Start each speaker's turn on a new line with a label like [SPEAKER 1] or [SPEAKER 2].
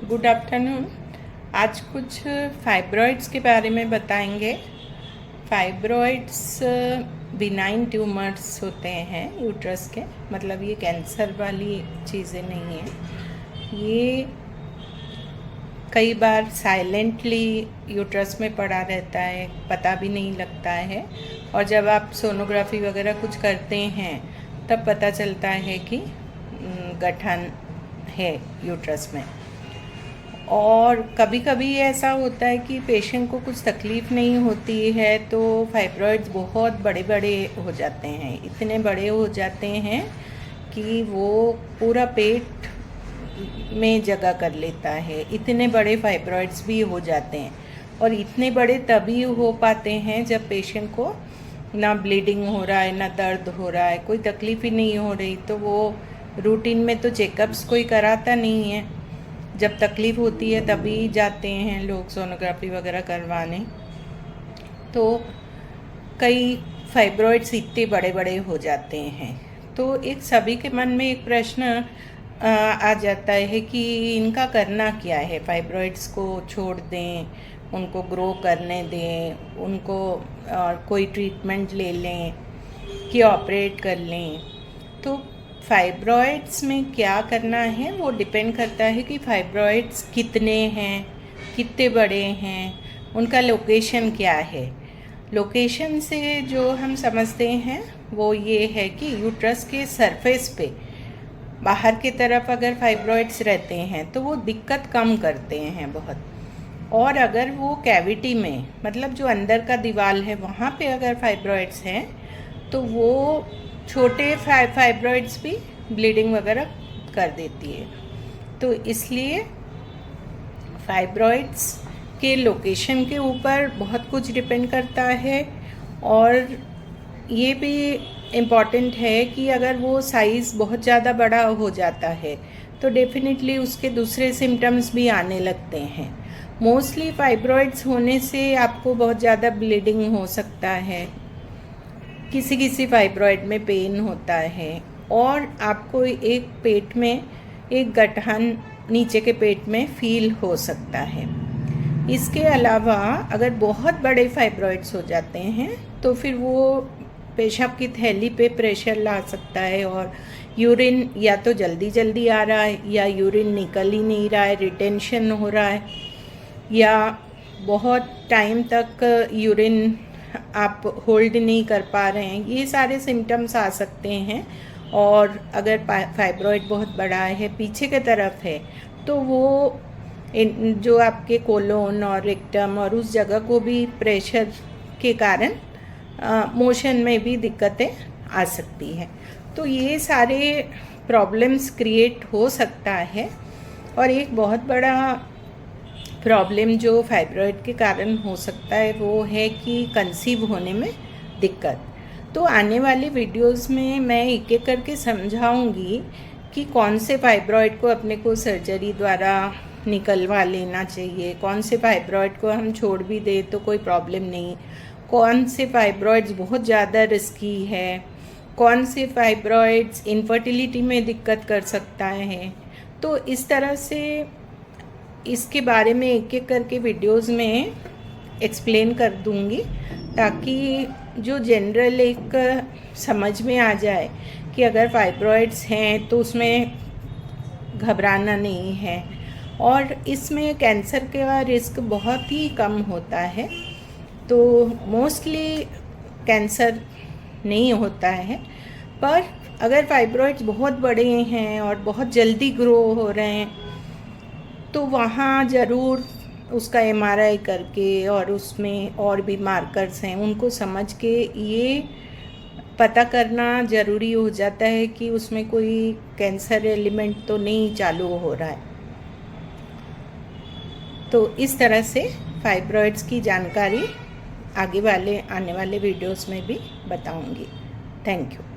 [SPEAKER 1] Good afternoon. आज कुछ fibroids के बारे में बताएंगे। फाइब्रॉइड्स बिनाइन ट्यूमर्स होते हैं यूट्रस के, मतलब ये कैंसर वाली चीज़ें नहीं हैं। ये कई बार साइलेंटली यूट्रस में पड़ा रहता है, पता भी नहीं लगता है, और जब आप सोनोग्राफी वगैरह कुछ करते हैं तब पता चलता है कि गठन है यूट्रस में। और कभी कभी ऐसा होता है कि पेशेंट को कुछ तकलीफ़ नहीं होती है तो फाइब्रॉइड्स बहुत बड़े बड़े हो जाते हैं, इतने बड़े हो जाते हैं कि वो पूरा पेट में जगह कर लेता है। इतने बड़े फाइब्रॉइड्स भी हो जाते हैं, और इतने बड़े तभी हो पाते हैं जब पेशेंट को ना ब्लीडिंग हो रहा है, ना दर्द हो रहा है, कोई तकलीफ़ ही नहीं हो रही, तो वो रूटीन में तो चेकअप्स कोई कराता नहीं है। जब तकलीफ़ होती है तभी जाते हैं लोग सोनोग्राफी वगैरह करवाने। तो कई फाइब्रॉइड्स इतने बड़े बड़े हो जाते हैं, तो एक सभी के मन में एक प्रश्न आ जाता है कि इनका करना क्या है। फाइब्रॉइड्स को छोड़ दें, उनको ग्रो करने दें, उनको कोई ट्रीटमेंट ले लें कि ऑपरेट कर लें। तो फाइब्रॉइड्स में क्या करना है वो डिपेंड करता है कि फाइब्रॉइड्स कितने हैं, कितने बड़े हैं, उनका लोकेशन क्या है। लोकेशन से जो हम समझते हैं वो ये है कि यूट्रस के सरफेस पे बाहर की तरफ अगर फाइब्रॉइड्स रहते हैं तो वो दिक्कत कम करते हैं बहुत, और अगर वो कैविटी में, मतलब जो अंदर का दीवार है वहाँ पे अगर फाइब्रॉइड्स हैं तो वो छोटे फाइब्रॉइड्स भी ब्लीडिंग वगैरह कर देती है। तो इसलिए फाइब्रॉइड्स के लोकेशन के ऊपर बहुत कुछ डिपेंड करता है, और ये भी इम्पॉर्टेंट है कि अगर वो साइज़ बहुत ज़्यादा बड़ा हो जाता है तो डेफिनेटली उसके दूसरे सिम्टम्स भी आने लगते हैं। मोस्टली फाइब्रॉइड्स होने से आपको बहुत ज़्यादा ब्लीडिंग हो सकता है, किसी किसी फाइब्रॉइड में पेन होता है, और आपको एक पेट में एक गठन नीचे के पेट में फील हो सकता है। इसके अलावा अगर बहुत बड़े फाइब्रॉइड्स हो जाते हैं तो फिर वो पेशाब की थैली पे प्रेशर ला सकता है, और यूरिन या तो जल्दी जल्दी आ रहा है या यूरिन निकल ही नहीं रहा है, रिटेंशन हो रहा है, या बहुत टाइम तक यूरिन आप होल्ड नहीं कर पा रहे हैं। ये सारे सिम्टम्स आ सकते हैं। और अगर फाइब्रॉइड बहुत बड़ा है, पीछे की तरफ है, तो वो जो आपके कोलोन और रेक्टम और उस जगह को भी प्रेशर के कारण मोशन में भी दिक्कतें आ सकती हैं। तो ये सारे प्रॉब्लम्स क्रिएट हो सकता है। और एक बहुत बड़ा प्रॉब्लम जो फाइब्रॉइड के कारण हो सकता है वो है कि कंसीव होने में दिक्कत। तो आने वाली वीडियोस में मैं एक एक करके समझाऊंगी कि कौन से फाइब्रॉइड को अपने को सर्जरी द्वारा निकलवा लेना चाहिए, कौन से फाइब्रॉइड को हम छोड़ भी दें तो कोई प्रॉब्लम नहीं, कौन से फाइब्रॉइड्स बहुत ज़्यादा रिस्की है, कौन से फाइब्रॉइड्स इनफर्टिलिटी में दिक्कत कर सकता है। तो इस तरह से इसके बारे में एक एक करके वीडियोस में एक्सप्लेन कर दूंगी, ताकि जो जनरल एक समझ में आ जाए कि अगर फाइब्रॉइड्स हैं तो उसमें घबराना नहीं है, और इसमें कैंसर का रिस्क बहुत ही कम होता है। तो मोस्टली कैंसर नहीं होता है, पर अगर फाइब्रॉइड्स बहुत बड़े हैं और बहुत जल्दी ग्रो हो रहे हैं तो वहाँ ज़रूर उसका MRI करके और उसमें और भी मार्कर्स हैं उनको समझ के ये पता करना ज़रूरी हो जाता है कि उसमें कोई कैंसर एलिमेंट तो नहीं चालू हो रहा है। तो इस तरह से फाइब्रॉइड्स की जानकारी आने वाले वीडियोस में भी बताऊंगी। Thank you.